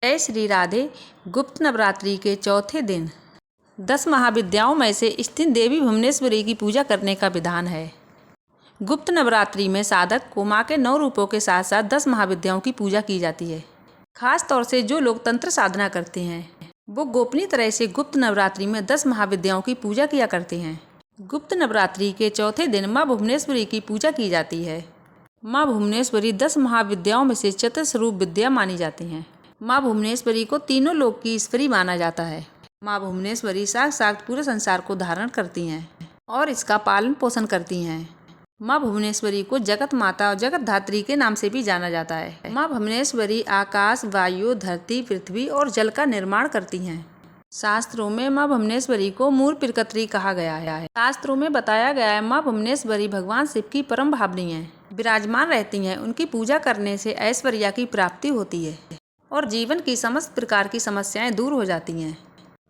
जय श्री राधे। गुप्त नवरात्रि के चौथे दिन 10 महाविद्याओं में से स्थित देवी भुवनेश्वरी की पूजा करने का विधान है। गुप्त नवरात्रि में साधक को माँ के 9 रूपों के साथ साथ 10 महाविद्याओं की पूजा की जाती है। खास तौर से जो लोग तंत्र साधना करते हैं वो गोपनीय तरह से गुप्त नवरात्रि में 10 महाविद्याओं की पूजा किया करते हैं। गुप्त नवरात्रि के चौथे दिन माँ भुवनेश्वरी की पूजा की जाती है। माँ भुवनेश्वरी 10 महाविद्याओं में से चतुस्वरूप विद्या मानी जाती हैं। माँ भुवनेश्वरी को तीनों लोक की ईश्वरी माना जाता है। माँ भुवनेश्वरी साक्षात पूरे संसार को धारण करती हैं और इसका पालन पोषण करती हैं। माँ भुवनेश्वरी को जगत माता और जगत धात्री के नाम से भी जाना जाता है। माँ भुवनेश्वरी आकाश, वायु, धरती, पृथ्वी और जल का निर्माण करती हैं। शास्त्रों में माँ भुवनेश्वरी को मूल प्रकृति कहा गया है। शास्त्रों में बताया गया है माँ भुवनेश्वरी भगवान शिव की परम भावनी है, विराजमान रहती हैं। उनकी पूजा करने से ऐश्वर्य की प्राप्ति होती है और जीवन की समस्त प्रकार की समस्याएं दूर हो जाती हैं।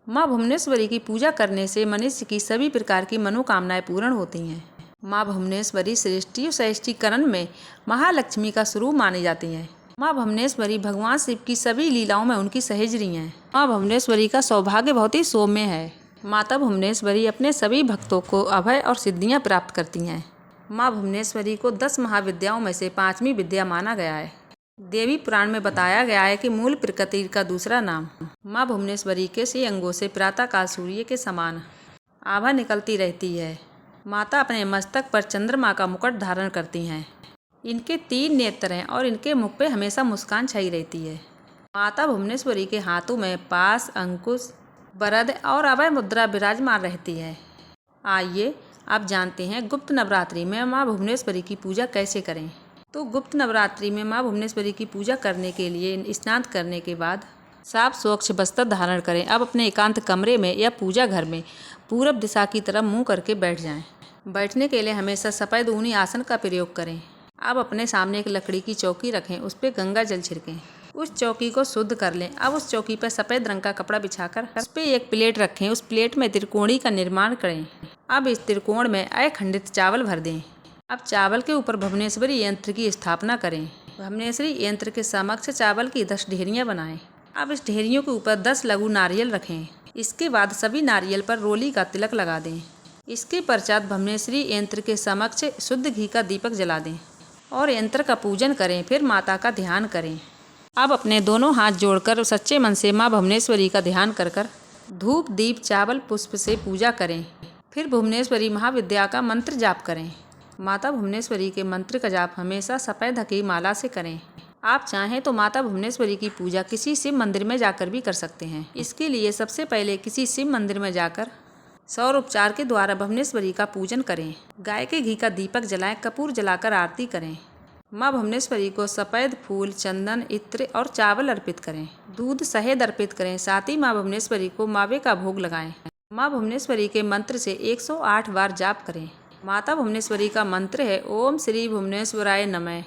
माँ भुवनेश्वरी की पूजा करने से मनुष्य की सभी प्रकार की मनोकामनाएं पूर्ण होती हैं। माँ भुवनेश्वरी सृष्टि और सृष्टिकरण में महालक्ष्मी का स्वरूप मानी जाती हैं। माँ भुवनेश्वरी भगवान शिव की सभी लीलाओं में उनकी सहेजरी हैं। माँ भुवनेश्वरी का सौभाग्य बहुत ही सौम्य है। माता भुवनेश्वरी अपने सभी भक्तों को अभय और सिद्धियाँ प्राप्त करती हैं। माँ भुवनेश्वरी को 10 महाविद्याओं में से 5वीं विद्या माना गया है। देवी पुराण में बताया गया है कि मूल प्रकृति का दूसरा नाम माँ भुवनेश्वरी के 6 अंगों से प्रातःकाल सूर्य के समान आभा निकलती रहती है। माता अपने मस्तक पर चंद्रमा का मुकुट धारण करती हैं। इनके 3 नेत्र हैं और इनके मुख पे हमेशा मुस्कान छाई रहती है। माता भुवनेश्वरी के हाथों में पास, अंकुश, वरद और अभय मुद्रा विराजमान रहती है। आइए आप जानते हैं गुप्त नवरात्रि में माँ भुवनेश्वरी की पूजा कैसे करें। तो गुप्त नवरात्रि में माँ भुवनेश्वरी की पूजा करने के लिए स्नान करने के बाद साफ स्वच्छ वस्त्र धारण करें। अब अपने एकांत कमरे में या पूजा घर में पूरब दिशा की तरफ मुंह करके बैठ जाएं। बैठने के लिए हमेशा सफ़ेद ऊनी आसन का प्रयोग करें। अब अपने सामने एक लकड़ी की चौकी रखें, उस पर गंगा जल छिड़कें। उस चौकी को शुद्ध कर लें। अब उस चौकी पर सफ़ेद रंग का कपड़ा बिछाकर उस पर एक प्लेट रखें। उस प्लेट में त्रिकोणी का निर्माण करें। अब इस त्रिकोण में अखंडित चावल भर दें। अब चावल के ऊपर भुवनेश्वरी यंत्र की स्थापना करें। भुवनेश्वरी यंत्र के समक्ष चावल की 10 ढेरियाँ बनाएं। अब इस ढेरियों के ऊपर 10 लघु नारियल रखें। इसके बाद सभी नारियल पर रोली का तिलक लगा दें। इसके पश्चात भुवनेश्वरी यंत्र के समक्ष शुद्ध घी का दीपक जला दें और यंत्र का पूजन करें। फिर माता का ध्यान करें। अब अपने दोनों हाथ जोड़कर सच्चे मन से माँ भुवनेश्वरी का ध्यान कर धूप, दीप, चावल, पुष्प से पूजा करें। फिर भुवनेश्वरी महाविद्या का मंत्र जाप करें। माता भुवनेश्वरी के मंत्र का जाप हमेशा सफ़ेद की माला से करें। आप चाहें तो माता भुवनेश्वरी की पूजा किसी शिव मंदिर में जाकर भी कर सकते हैं। इसके लिए सबसे पहले किसी शिव मंदिर में जाकर सौरोपचार के द्वारा भुवनेश्वरी का पूजन करें। गाय के घी का दीपक जलाएं, कपूर जलाकर आरती करें। माँ भुवनेश्वरी को सफ़ेद फूल, चंदन, इत्र और चावल अर्पित करें। दूध, शहद अर्पित करें। साथ ही माँ भुवनेश्वरी को मावे का भोग लगाएं। माँ भुवनेश्वरी के मंत्र से 108 बार जाप करें। माता भुवनेश्वरी का मंत्र है ओम श्री भुवनेश्वराय नमः।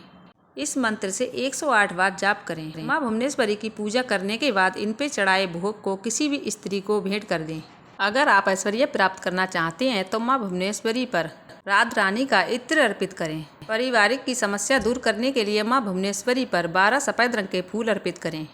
इस मंत्र से 108 बार जाप करें। माँ भुवनेश्वरी की पूजा करने के बाद इन पे चढ़ाए भोग को किसी भी स्त्री को भेंट कर दें। अगर आप ऐश्वर्य प्राप्त करना चाहते हैं तो माँ भुवनेश्वरी पर रात रानी का इत्र अर्पित करें। पारिवारिक की समस्या दूर करने के लिए माँ भुवनेश्वरी पर 12 सफ़ेद रंग के फूल अर्पित करें।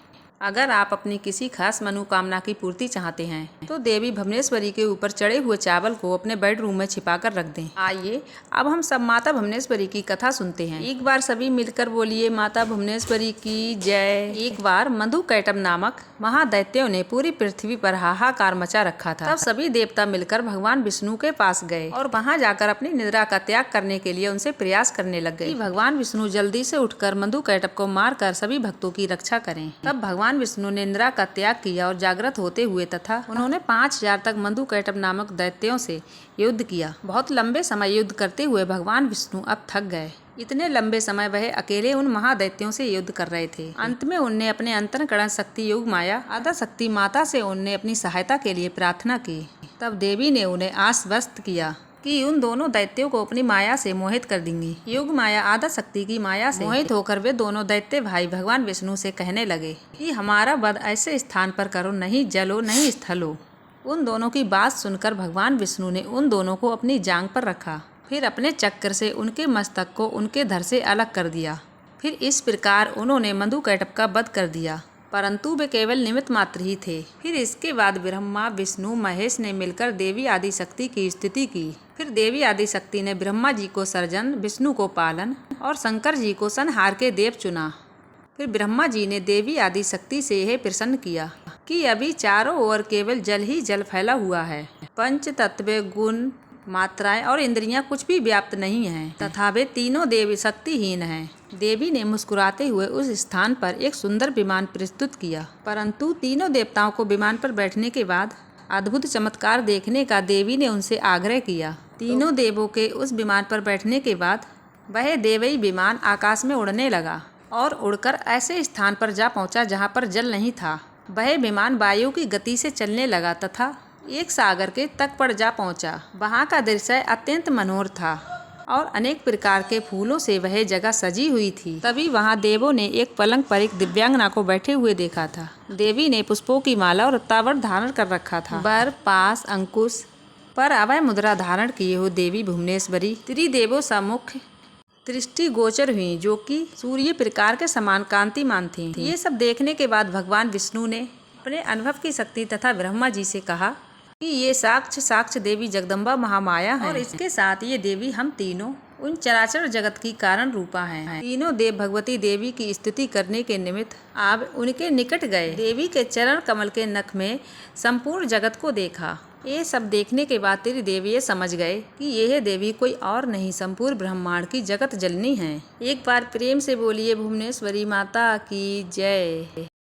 अगर आप अपनी किसी खास मनोकामना की पूर्ति चाहते हैं तो देवी भुवनेश्वरी के ऊपर चढ़े हुए चावल को अपने बेडरूम में छिपाकर रख दें। आइए अब हम सब माता भुवनेश्वरी की कथा सुनते हैं। एक बार सभी मिलकर बोलिए माता भुवनेश्वरी की जय। एक बार मधुकैटभ नामक महादैत्यों ने पूरी पृथ्वी पर हाहाकार मचा रखा था। तब सभी देवता मिलकर भगवान विष्णु के पास गए और वहां जाकर अपनी निद्रा का त्याग करने के लिए उनसे प्रयास करने लग गए। भगवान विष्णु जल्दी से उठकर मधुकैटभ को मारकर सभी भक्तों की रक्षा करें। तब भगवान विष्णु ने निद्रा का त्याग किया और जागृत होते हुए तथा उन्होंने 5000 तक मधुकैटभ नामक दैत्यों से युद्ध किया। बहुत लंबे समय युद्ध करते हुए भगवान विष्णु अब थक गए। इतने लंबे समय वह अकेले उन महादैत्यों से युद्ध कर रहे थे। अंत में उनने अपने अंतःकरण शक्ति योग माया आद्य शक्ति माता से उनने अपनी सहायता के लिए प्रार्थना की। तब देवी ने उन्हें आश्वस्त किया कि उन दोनों दैत्यों को अपनी माया से मोहित कर देंगी। योग माया आद्य शक्ति की माया से मोहित होकर वे दोनों दैत्य भाई भगवान विष्णु से कहने लगे कि हमारा वध ऐसे स्थान पर करो, नहीं जलो नहीं स्थलो। उन दोनों की बात सुनकर भगवान विष्णु ने उन दोनों को अपनी जांघ पर रखा। फिर अपने चक्र से उनके मस्तक को उनके धड़ से अलग कर दिया। फिर इस प्रकार उन्होंने मधुकैटभ का वध कर दिया। परंतु वे केवल निमित्त मात्र ही थे। फिर इसके बाद ब्रह्मा, विष्णु, महेश ने मिलकर देवी आदिशक्ति की स्तुति की। फिर देवी आदिशक्ति ने ब्रह्मा जी को सर्जन, विष्णु को पालन और शंकर जी को संहार के देव चुना। फिर ब्रह्मा जी ने देवी आदिशक्ति से यह प्रसन्न किया कि अभी चारों ओर केवल जल ही जल फैला हुआ है। पंच तत्व, गुण, मात्राएं और इंद्रियां कुछ भी व्याप्त नहीं हैं तथा वे तीनों देव शक्तिहीन हैं। देवी ने मुस्कुराते हुए उस स्थान पर एक सुंदर विमान प्रस्तुत किया, परंतु तीनों देवताओं को विमान पर बैठने के बाद अद्भुत चमत्कार देखने का देवी ने उनसे आग्रह किया। तीनों देवों के उस विमान पर बैठने के बाद वह देवई विमान आकाश में उड़ने लगा और उड़कर ऐसे स्थान पर जा पहुंचा जहां पर जल नहीं था। वह विमान वायु की गति से चलने लगा तथा एक सागर के तट पर जा पहुंचा। वहां का दृश्य अत्यंत मनोहर था और अनेक प्रकार के फूलों से वह जगह सजी हुई थी। तभी वहां देवों ने एक पलंग पर एक दिव्यांगना को बैठे हुए देखा था। देवी ने पुष्पों की माला और रत्तावर धारण कर रखा था। वर, पास, अंकुश पर अभय मुद्रा धारण किए हुए देवी भुवनेश्वरी त्रिदेवों सम्मुख दृष्टि गोचर हुई, जो कि सूर्य प्रकार के समान कांतिमान थी। ये सब देखने के बाद भगवान विष्णु ने अपने अनुभव की शक्ति तथा ब्रह्मा जी से कहा कि ये साक्ष देवी जगदम्बा महामाया है और इसके साथ ये देवी हम तीनों उन चराचर जगत की कारण रूपा हैं। तीनों देव भगवती देवी की स्तुति करने के निमित्त आप उनके निकट गए। देवी के चरण कमल के नख में संपूर्ण जगत को देखा। ये सब देखने के बाद त्रिदेव ये समझ गए कि यह देवी कोई और नहीं, संपूर्ण ब्रह्मांड की जगत जननी है। एक बार प्रेम से बोलिए भुवनेश्वरी माता की जय।